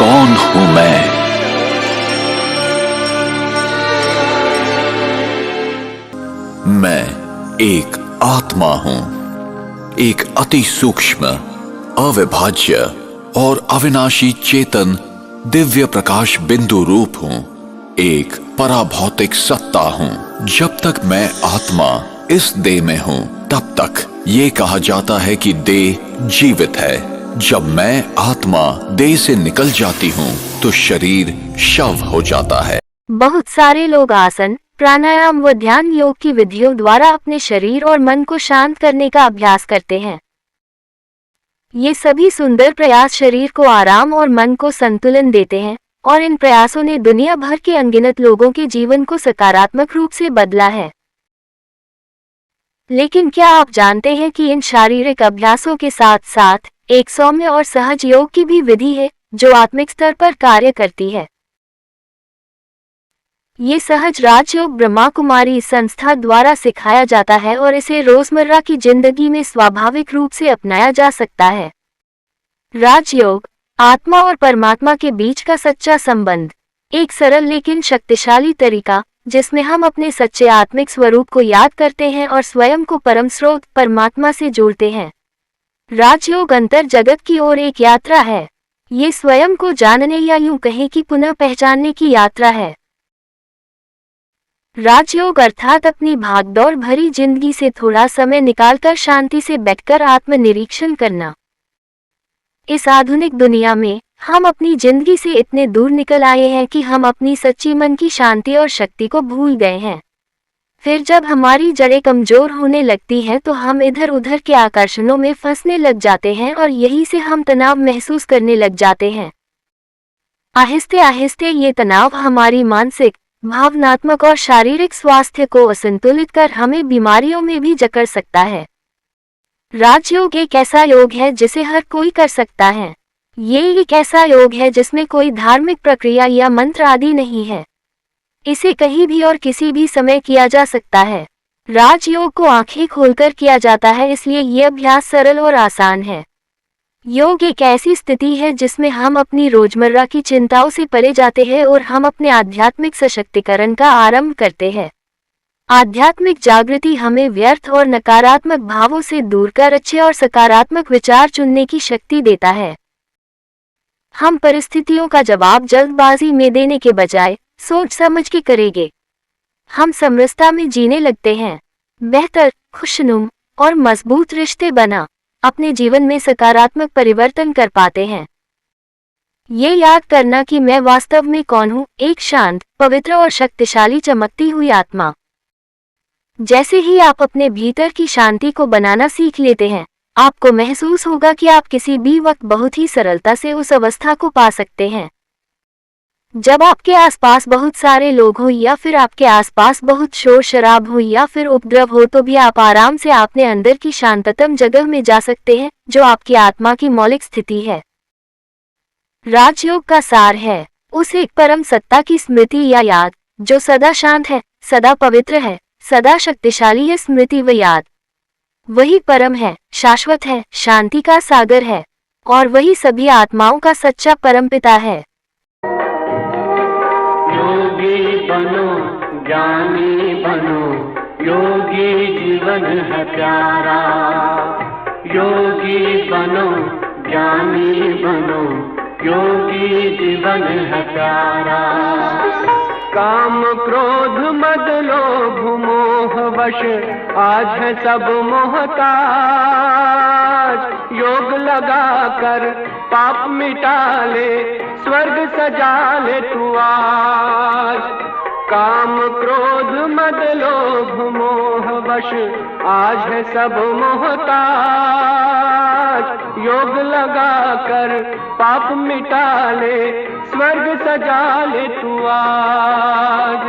कौन हूं मैं? मैं एक आत्मा हूं, एक अति सूक्ष्म, अविभाज्य और अविनाशी चेतन दिव्य प्रकाश बिंदु रूप हूं, एक पराभौतिक सत्ता हूं। जब तक मैं आत्मा इस देह में हूं, तब तक ये कहा जाता है कि देह जीवित है। जब मैं आत्मा देह से निकल जाती हूँ तो शरीर शव हो जाता है। बहुत सारे लोग आसन, प्राणायाम व ध्यान योग की विधियों द्वारा अपने शरीर और मन को शांत करने का अभ्यास करते हैं। ये सभी सुंदर प्रयास शरीर को आराम और मन को संतुलन देते हैं और इन प्रयासों ने दुनिया भर के अनगिनत लोगों के जीवन को सकारात्मक रूप से बदला है। लेकिन क्या आप जानते हैं कि इन शारीरिक अभ्यासों के साथ साथ एक सौम्य और सहज योग की भी विधि है जो आत्मिक स्तर पर कार्य करती है। ये सहज राजयोग ब्रह्मा कुमारी संस्था द्वारा सिखाया जाता है और इसे रोजमर्रा की जिंदगी में स्वाभाविक रूप से अपनाया जा सकता है। राजयोग आत्मा और परमात्मा के बीच का सच्चा संबंध, एक सरल लेकिन शक्तिशाली तरीका जिसमें हम अपने सच्चे आत्मिक स्वरूप को याद करते हैं और स्वयं को परम स्रोत परमात्मा से जोड़ते हैं। राजयोग अंतर जगत की ओर एक यात्रा है। ये स्वयं को जानने या यूं कहें कि पुनः पहचानने की यात्रा है। राजयोग अर्थात अपनी भागदौड़ भरी जिंदगी से थोड़ा समय निकालकर शांति से बैठकर आत्मनिरीक्षण करना। इस आधुनिक दुनिया में हम अपनी जिंदगी से इतने दूर निकल आए हैं कि हम अपनी सच्ची मन की शांति और शक्ति को भूल गए हैं। फिर जब हमारी जड़ें कमजोर होने लगती हैं तो हम इधर उधर के आकर्षणों में फंसने लग जाते हैं और यहीं से हम तनाव महसूस करने लग जाते हैं। आहिस्ते आहिस्ते ये तनाव हमारी मानसिक, भावनात्मक और शारीरिक स्वास्थ्य को असंतुलित कर हमें बीमारियों में भी जकड़ सकता है। राजयोग एक ऐसा योग है जिसे हर कोई कर सकता है। ये एक ऐसा योग है जिसमें कोई धार्मिक प्रक्रिया या मंत्र आदि नहीं है। इसे कहीं भी और किसी भी समय किया जा सकता है। राजयोग को आंखें खोलकर किया जाता है, इसलिए ये अभ्यास सरल और आसान है। योग एक ऐसी स्थिति है जिसमें हम अपनी रोजमर्रा की चिंताओं से परे जाते हैं और हम अपने आध्यात्मिक सशक्तिकरण का आरंभ करते हैं। आध्यात्मिक जागृति हमें व्यर्थ और नकारात्मक भावों से दूर कर अच्छे और सकारात्मक विचार चुनने की शक्ति देता है। हम परिस्थितियों का जवाब जल्दबाजी में देने के बजाय सोच समझ के करेंगे। हम समरसता में जीने लगते हैं। बेहतर, खुशनुम और मजबूत रिश्ते बना अपने जीवन में सकारात्मक परिवर्तन कर पाते हैं। ये याद करना कि मैं वास्तव में कौन हूँ, एक शांत, पवित्र और शक्तिशाली चमकती हुई आत्मा। जैसे ही आप अपने भीतर की शांति को बनाना सीख लेते हैं, आपको महसूस होगा कि आप किसी भी वक्त बहुत ही सरलता से उस अवस्था को पा सकते हैं। जब आपके आसपास बहुत सारे लोग हों या फिर आपके आसपास बहुत शोर शराब हो या फिर उपद्रव हो, तो भी आप आराम से अपने अंदर की शांततम जगह में जा सकते हैं जो आपकी आत्मा की मौलिक स्थिति है। राजयोग का सार है उस एक परम सत्ता की स्मृति या याद जो सदा शांत है, सदा पवित्र है, सदा शक्तिशाली है। स्मृति व याद वही परम है, शाश्वत है, शांति का सागर है और वही सभी आत्माओं का सच्चा परमपिता है। योगी बनो, ज्ञानी बनो, योगी जीवन है प्यारा। योगी बनो, ज्ञानी बनो, योगी जीवन है प्यारा। काम क्रोध मद लोभ मोह वश आज है सब मोहताज। योग लगा कर पाप मिटा ले, स्वर्ग सजा ले तू आज। काम क्रोध मद लोभ मोह वश आज है सब मोहताज। योग लगा कर पाप मिटा ले, स्वर्ग सजा ले तू आज।